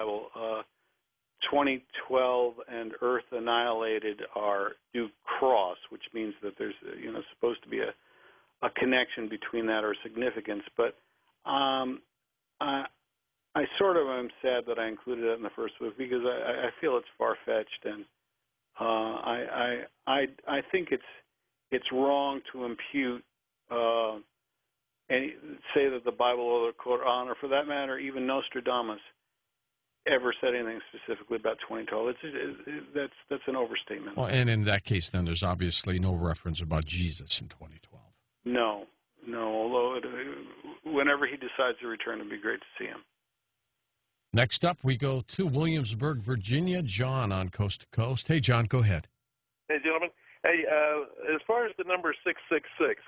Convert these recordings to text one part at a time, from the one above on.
Bible, 2012 and Earth annihilated do cross, which means that there's supposed to be a connection between that or significance. But I sort of am sad that I included it in the first book because I feel it's far-fetched, and I think it's wrong to impute and say that the Bible or the Quran, or for that matter, even Nostradamus, ever said anything specifically about 2012. That's an overstatement. Well, and in that case, then there's obviously no reference about Jesus in 2012. No. Although whenever he decides to return, it'd be great to see him. Next up, we go to Williamsburg, Virginia. John on Coast to Coast. Hey, John, go ahead. Hey, gentlemen. Hey, as far as the number 666,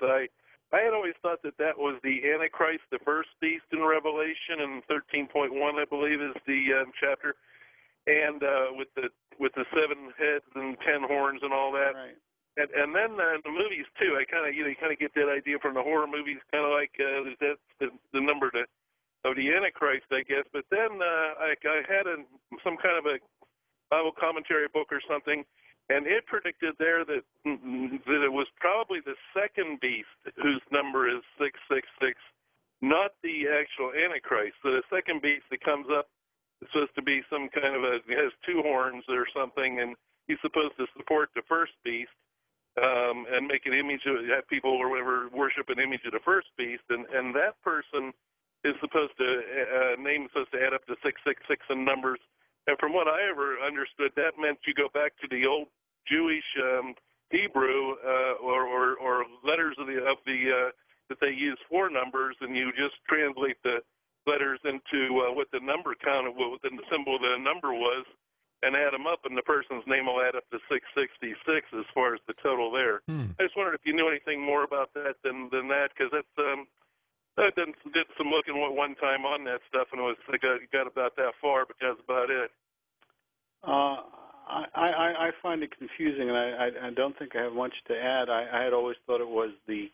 I had always thought that was the Antichrist, the first beast in Revelation, and 13.1, I believe, is the chapter, and with the 7 heads and 10 horns and all that. Right. And then the movies too. I kind of you kind of get that idea from the horror movies, kind of like that's the number of the Antichrist, I guess. But then I had some kind of a Bible commentary book or something, and it predicted there that it was probably the second beast whose number is 666, not the actual Antichrist. So the second beast that comes up is supposed to be some kind of has 2 horns or something, and he's supposed to support the first beast. And make an image of, have people or whatever worship an image of the first beast, and that person is supposed to supposed to add up to 666 in numbers. And from what I ever understood, that meant you go back to the old Jewish Hebrew or letters of the that they use for numbers, and you just translate the letters into what the number count of what the symbol of the number was, and add them up, and the person's name will add up to 666 as far as the total there. I just wondered if you knew anything more about that than that, because that's I did some looking one time on that stuff, and I got about that far, but that's about it. I find it confusing, and I don't think I have much to add. I had always thought it was the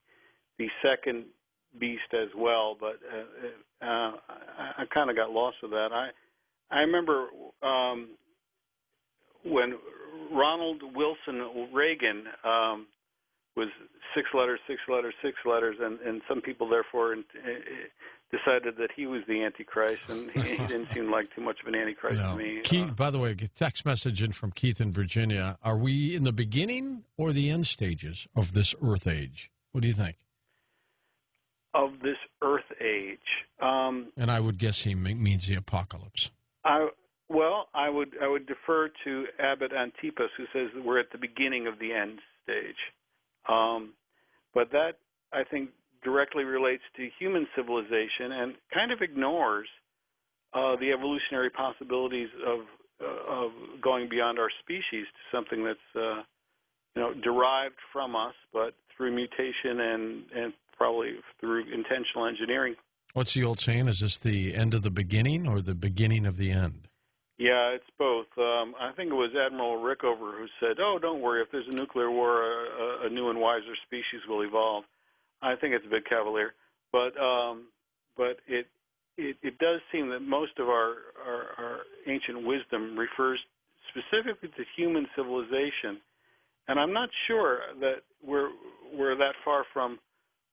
second beast as well, but I kind of got lost with that. I remember when Ronald Wilson Reagan was 6 letters, and some people therefore decided that he was the Antichrist, and he didn't seem like too much of an Antichrist to me. Keith, by the way, a text message in from Keith in Virginia. Are we in the beginning or the end stages of this Earth age? What do you think? Of this Earth age. And I would guess he means the apocalypse. I would defer to Abbot Antipas, who says that we're at the beginning of the end stage. But that, I think, directly relates to human civilization and kind of ignores the evolutionary possibilities of going beyond our species to something that's derived from us, but through mutation and probably through intentional engineering. What's the old saying? Is this the end of the beginning or the beginning of the end? Yeah, it's both. I think it was Admiral Rickover who said, "Oh, don't worry. If there's a nuclear war, a new and wiser species will evolve." I think it's a bit cavalier, but it does seem that most of our ancient wisdom refers specifically to human civilization, and I'm not sure that we're that far from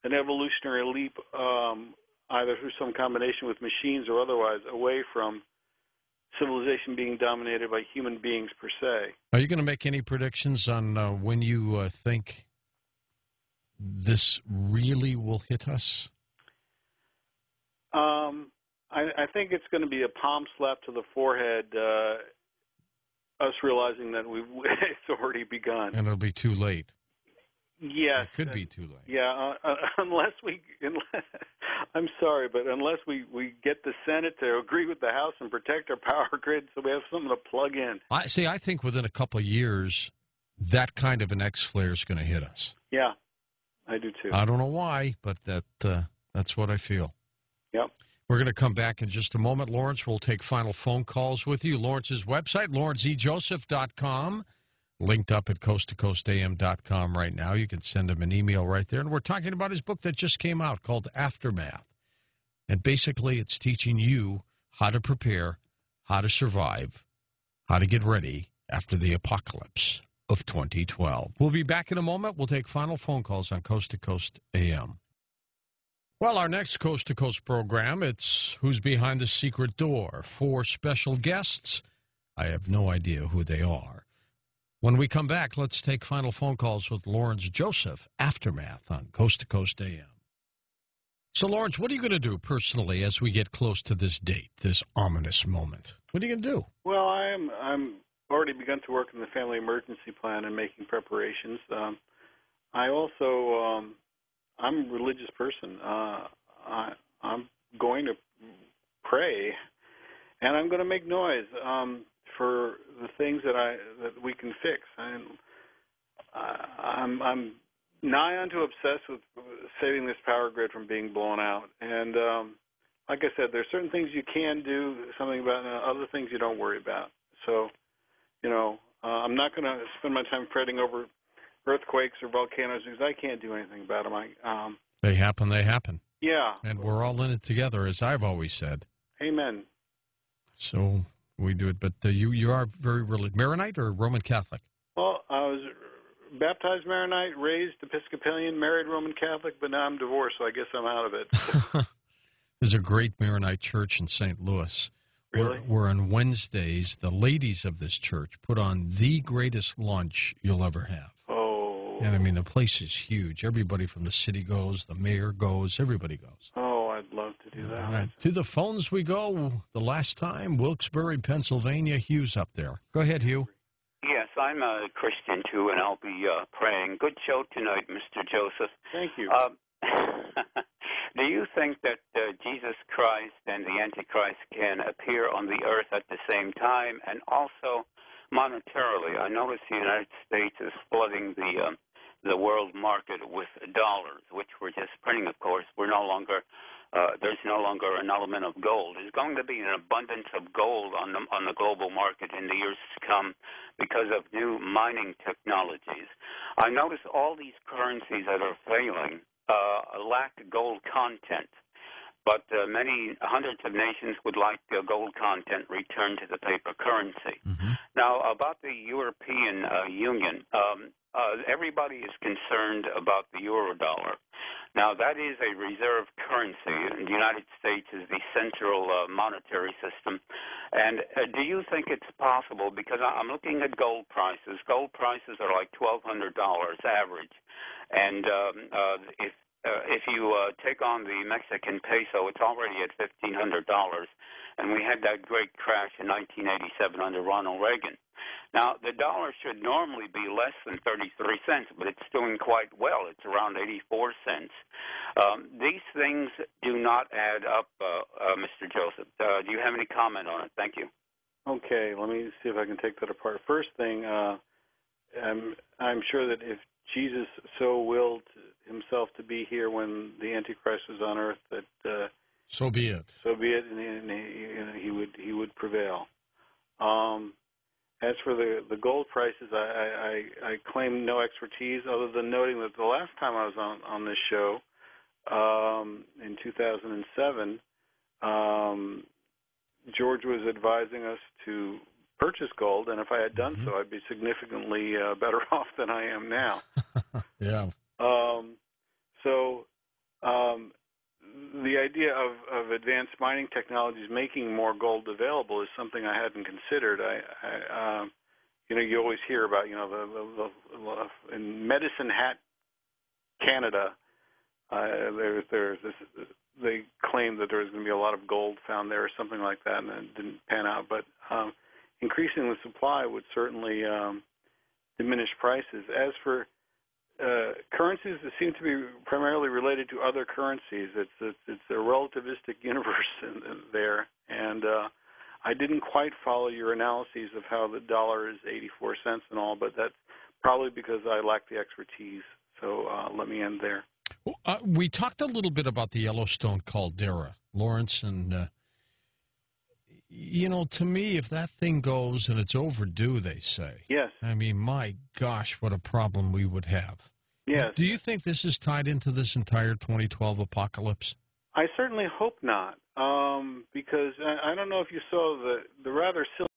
an evolutionary leap, either through some combination with machines or otherwise, away from civilization being dominated by human beings per se. Are you going to make any predictions on when you think this really will hit us? I think it's going to be a palm slap to the forehead, us realizing that it's already begun. And it'll be too late. Yes. It could be too late. Yeah, unless I'm sorry, but unless we get the Senate to agree with the House and protect our power grid so we have something to plug in. I think within a couple of years, that kind of an X-flare is going to hit us. Yeah, I do too. I don't know why, but that's what I feel. Yep. We're going to come back in just a moment. Lawrence will take final phone calls with you. Lawrence's website, lawrencejoseph.com. Linked up at coasttocoastam.com right now. You can send him an email right there. And we're talking about his book that just came out called Aftermath. And basically it's teaching you how to prepare, how to survive, how to get ready after the apocalypse of 2012. We'll be back in a moment. We'll take final phone calls on Coast to Coast AM. Well, our next Coast to Coast program, it's Who's Behind the Secret Door. 4 special guests. I have no idea who they are. When we come back, let's take final phone calls with Lawrence Joseph, Aftermath on Coast to Coast AM. So, Lawrence, what are you going to do personally as we get close to this date, this ominous moment? What are you going to do? Well, I'm already begun to work in the family emergency plan and making preparations. I also, I'm a religious person. I'm going to pray, and I'm going to make noise for the things that we can fix. I'm nigh onto obsessed with saving this power grid from being blown out. And like I said, there's certain things you can do something about, and other things you don't worry about. So, I'm not going to spend my time fretting over earthquakes or volcanoes because I can't do anything about them. They happen, they happen. Yeah. And we're all in it together, as I've always said. Amen. So we do it. But you are very religious. Maronite or Roman Catholic? Well, I was baptized Maronite, raised Episcopalian, married Roman Catholic, but now I'm divorced, so I guess I'm out of it. There's a great Maronite church in St. Louis. Really? Where on Wednesdays, the ladies of this church put on the greatest lunch you'll ever have. Oh. And, I mean, the place is huge. Everybody from the city goes. The mayor goes. Everybody goes. Oh, I'd love to do that. To the phones we go. The last time, Wilkes-Barre, Pennsylvania. Hugh's up there. Go ahead, Hugh. Yes, I'm a Christian, too, and I'll be praying. Good show tonight, Mr. Joseph. Thank you. Do you think that Jesus Christ and the Antichrist can appear on the earth at the same time? And also, monetarily, I notice the United States is flooding the world market with dollars, which we're just printing, of course. We're no longer there's no longer an element of gold. There's going to be an abundance of gold on the global market in the years to come because of new mining technologies. I notice all these currencies that are failing lack gold content, but hundreds of nations would like gold content returned to the paper currency. Mm-hmm. Now, about the European Union, everybody is concerned about the eurodollar. Now, that is a reserve currency, and the United States is the central monetary system. And do you think it's possible, because I'm looking at gold prices. Gold prices are like $1,200 average. And if you take on the Mexican peso, it's already at $1,500. And we had that great crash in 1987 under Ronald Reagan. Now, the dollar should normally be less than 33 cents, but it's doing quite well. It's around 84 cents. These things do not add up, Mr. Joseph. Do you have any comment on it? Thank you. Okay, let me see if I can take that apart. First thing, I'm sure that if Jesus so willed himself to be here when the Antichrist was on earth, that so be it. So be it, and he would prevail. As for the gold prices, I claim no expertise other than noting that the last time I was on this show, in 2007, George was advising us to purchase gold, and if I had done so, I'd be significantly better off than I am now. Yeah. The idea of advanced mining technologies making more gold available is something I hadn't considered. You always hear about, the in Medicine Hat, Canada, there's this, they claimed that there was going to be a lot of gold found there or something like that, and it didn't pan out. But increasing the supply would certainly diminish prices. As for currencies that seem to be primarily related to other currencies, it's a relativistic universe there, and I didn't quite follow your analyses of how the dollar is 84 cents and all, but that's probably because I lack the expertise. So let me end there. Well, we talked a little bit about the Yellowstone caldera, Lawrence, and to me, if that thing goes, and it's overdue, they say. Yes. I mean, my gosh, what a problem we would have. Yes. Do you think this is tied into this entire 2012 apocalypse? I certainly hope not, because I don't know if you saw the rather silly